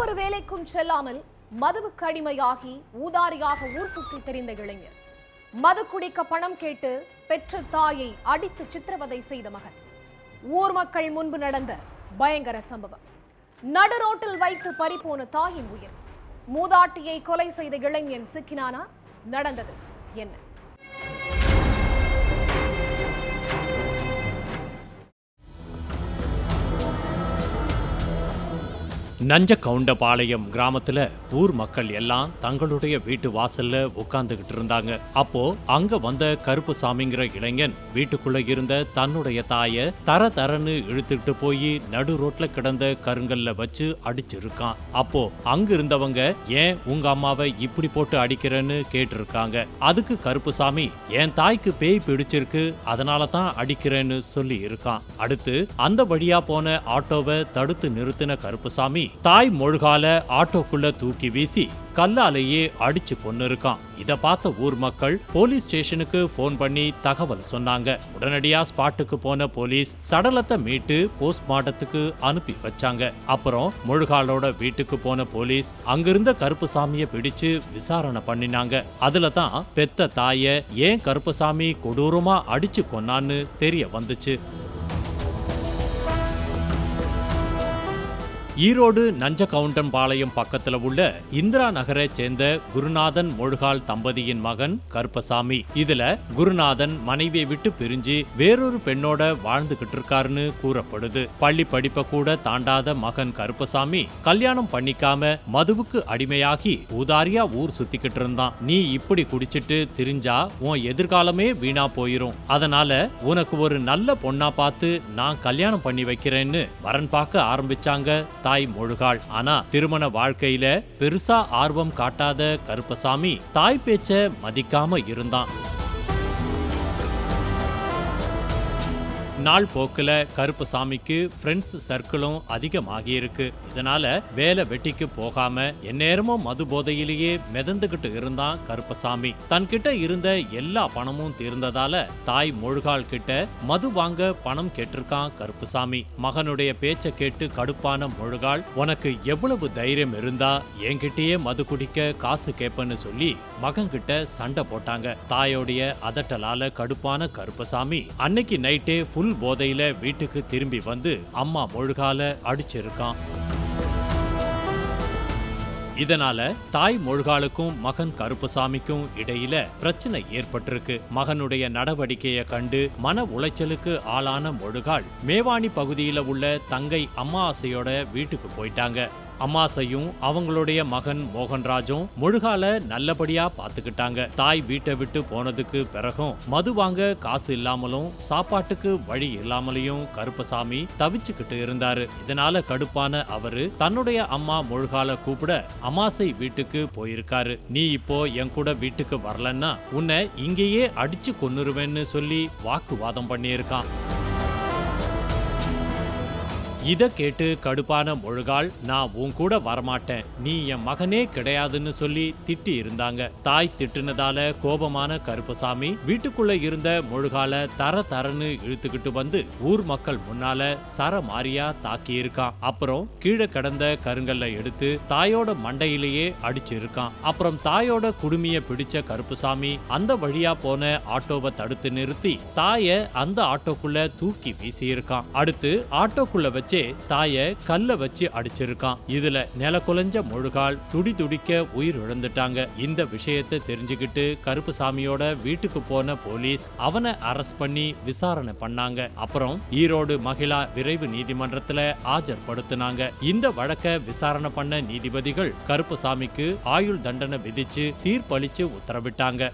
ஒரு வேலைக்கும் செல்லாமல் மதுவுக்கு அடிமையாகி ஊதாரியாக ஊர் சுற்றி தெரிந்த இளைஞர். மது குடிக்க பணம் கேட்டு பெற்ற தாயை அடித்து சித்திரவதை செய்த மகன். ஊர் மக்கள் முன்பு நடந்த பயங்கர சம்பவம். நடு ரோட்டில் வைத்து பறிபோன தாயின் உயிர். மூதாட்டியை கொலை செய்த இளைஞன் சிக்கினானா? நடந்தது என்ன? நஞ்சகவுண்டபாளையம் கிராமத்துல ஊர் மக்கள் எல்லாம் தங்களுடைய வீட்டு வாசல்ல உட்கார்ந்துகிட்டு இருந்தாங்க. அப்போ அங்க வந்த கருப்புசாமிங்கிற இளைஞன் வீட்டுக்குள்ள இருந்த தன்னுடைய தாய தரன்னு இழுத்துட்டு போய் நடு ரோட்ல கிடந்த கருங்கல்ல வச்சு அடிச்சிருக்கான். அப்போ அங்க இருந்தவங்க ஏன் உங்க அம்மாவை இப்படி போட்டு அடிக்கிறேன்னு கேட்டிருக்காங்க. அதுக்கு கருப்புசாமி என் தாய்க்கு பேய் பிடிச்சிருக்கு, அதனால தான் அடிக்கிறேன்னு சொல்லி இருக்கான். அடுத்து அந்த வழியா போன ஆட்டோவை தடுத்து நிறுத்தின கருப்புசாமி தாய் முழுகால ஆட்டோக்குள்ள தூக்கி வீசி கல்லாலேயே அடிச்சு கொன்னு இருக்கான். இத பார்த்த ஊர் மக்கள் போலீஸ் ஸ்டேஷனுக்கு போன் பண்ணி தகவல் சொன்னாங்க. உடனடியா ஸ்பாட்டுக்கு போன போலீஸ் சடலத்தை மீட்டு போஸ்ட்மார்ட்டத்துக்கு அனுப்பி வச்சாங்க. அப்புறம் முழுகாலோட வீட்டுக்கு போன போலீஸ் அங்கிருந்த கருப்புசாமிய பிடிச்சு விசாரணை பண்ணினாங்க. அதுல தான் பெத்த தாய ஏன் கருப்புசாமி கொடூரமா அடிச்சு கொன்னான்னு தெரிய வந்துச்சு. ஈரோடு நஞ்சகவுண்டம்பாளையம் பக்கத்துல உள்ள இந்திரா நகரை சேர்ந்த குருநாதன் முழுகால் தம்பதியின் மகன் கருப்பசாமி. இதுல குருநாதன் மனைவியை விட்டு பிரிஞ்சு வேறொரு பெண்ணோட வாழ்ந்துகிட்டு இருக்காருன்னு கூறப்படுது. பள்ளி படிப்பை கூட தாண்டாத மகன் கருப்பசாமி கல்யாணம் பண்ணிக்காம மதுவுக்கு அடிமையாகி ஊதாரியா ஊர் சுத்திக்கிட்டு இருந்தான். நீ இப்படி குடிச்சிட்டு திரிஞ்சா உன் எதிர்காலமே வீணா போயிரும், அதனால உனக்கு ஒரு நல்ல பொண்ணா பார்த்து நான் கல்யாணம் பண்ணி வைக்கிறேன்னு வரன் பார்க்க ஆரம்பிச்சாங்க தாய் முழுகாள். ஆனா திருமண வாழ்க்கையில பெருசா ஆர்வம் காட்டாத கருப்பசாமி தாய் பேச்ச மதிக்காம இருந்தான். நாள் போக்குல கருப்புசாமிக்கு ஃப்ரெண்ட்ஸ் சர்க்கிளும் அதிகமாகி இருக்கு. இதனால வேலை வெட்டிக்கு போகாம எந்நேரமும் மது போதையிலேயே மிதந்துகிட்டு இருந்தான் கருப்பசாமி. தன்கிட்ட இருந்த எல்லா பணமும் தீர்ந்ததால தாய் முழுகால் கிட்ட மது வாங்க பணம் கேட்டிருக்கான் கருப்புசாமி. மகனுடைய பேச்ச கேட்டு கடுப்பான முழுகால், உனக்கு எவ்வளவு தைரியம் இருந்தா என்கிட்டயே மது குடிக்க காசு கேப்பன்னு சொல்லி மகன்கிட்ட சண்டை போட்டாங்க. தாயோடைய அதட்டலால கடுப்பான கருப்பசாமி அன்னைக்கு நைட்டே ஃபுல் போதையில வீட்டுக்கு திரும்பி வந்து அம்மா முழுகால அடிச்சிருக்கான். இதனால தாய் முழுகாலுக்கும் மகன் கருப்புசாமிக்கும் இடையில பிரச்சனை ஏற்பட்டிருக்கு. மகனுடைய நடவடிக்கையை கண்டு மன உளைச்சலுக்கு ஆளான முழுகால் மேவாணி பகுதியில உள்ள தங்கை அம்மாசையோட வீட்டுக்கு போயிட்டாங்க. அம்மாசையும் அவங்களுடைய மகன் மோகன்ராஜும் முழுகால நல்லபடியா பாத்துக்கிட்டாங்க. தாய் வீட்டை விட்டு போனதுக்கு பிறகும் மது வாங்க காசு இல்லாமலும் சாப்பாட்டுக்கு வழி இல்லாமலையும் கருப்பசாமி தவிச்சுக்கிட்டு இருந்தாரு. இதனால கடுப்பான அவரு தன்னுடைய அம்மா முழுகால கூப்பிட அம்மாசை வீட்டுக்கு போயிருக்காரு. நீ இப்போ என் கூட வீட்டுக்கு வரலன்னா உன்னை இங்கேயே அடிச்சு கொன்னுருவேன்னு சொல்லி வாக்குவாதம் பண்ணியிருக்கான். இத கேட்டு கடுப்பான முழுகால், நான் உன் கூட வரமாட்டேன், நீ என் மகனே கிடையாதுன்னு சொல்லி திட்டி இருந்தாங்க. தாய் திட்டுனதால கோபமான கருப்பசாமி வீட்டுக்குள்ள இருந்த முழுகால தரன்னு இழுத்துக்கிட்டு வந்து ஊர் மக்கள் முன்னால சரமாரியா தாக்கி இருக்கான். அப்புறம் கீழே கிடந்த கருங்கல்ல எடுத்து தாயோட மண்டையிலேயே அடிச்சிருக்கான். அப்புறம் தாயோட குடுமிய பிடிச்ச கருப்புசாமி அந்த வழியா போன ஆட்டோவை தடுத்து நிறுத்தி தாய அந்த ஆட்டோக்குள்ள தூக்கி வீசி இருக்கான். அடுத்து ஆட்டோக்குள்ள வச்சு தாய கல்ல வச்சு அடிச்சிருக்கான். இதுல நில குலைஞ்ச முழுகால் துடிக்க உயிர் இழந்துட்டாங்க. இந்த விஷயத்தை தெரிஞ்சுக்கிட்டு கருப்புசாமியோட வீட்டுக்கு போன போலீஸ் அவனை அரெஸ்ட் பண்ணி விசாரணை பண்ணாங்க. அப்புறம் ஈரோடு மகிழா விரைவு நீதிமன்றத்துல ஆஜர்படுத்தினாங்க. இந்த வழக்க விசாரணை பண்ண நீதிபதிகள் கருப்புசாமிக்கு ஆயுள் தண்டனை விதிச்சு தீர்ப்பளிச்சு உத்தரவிட்டாங்க.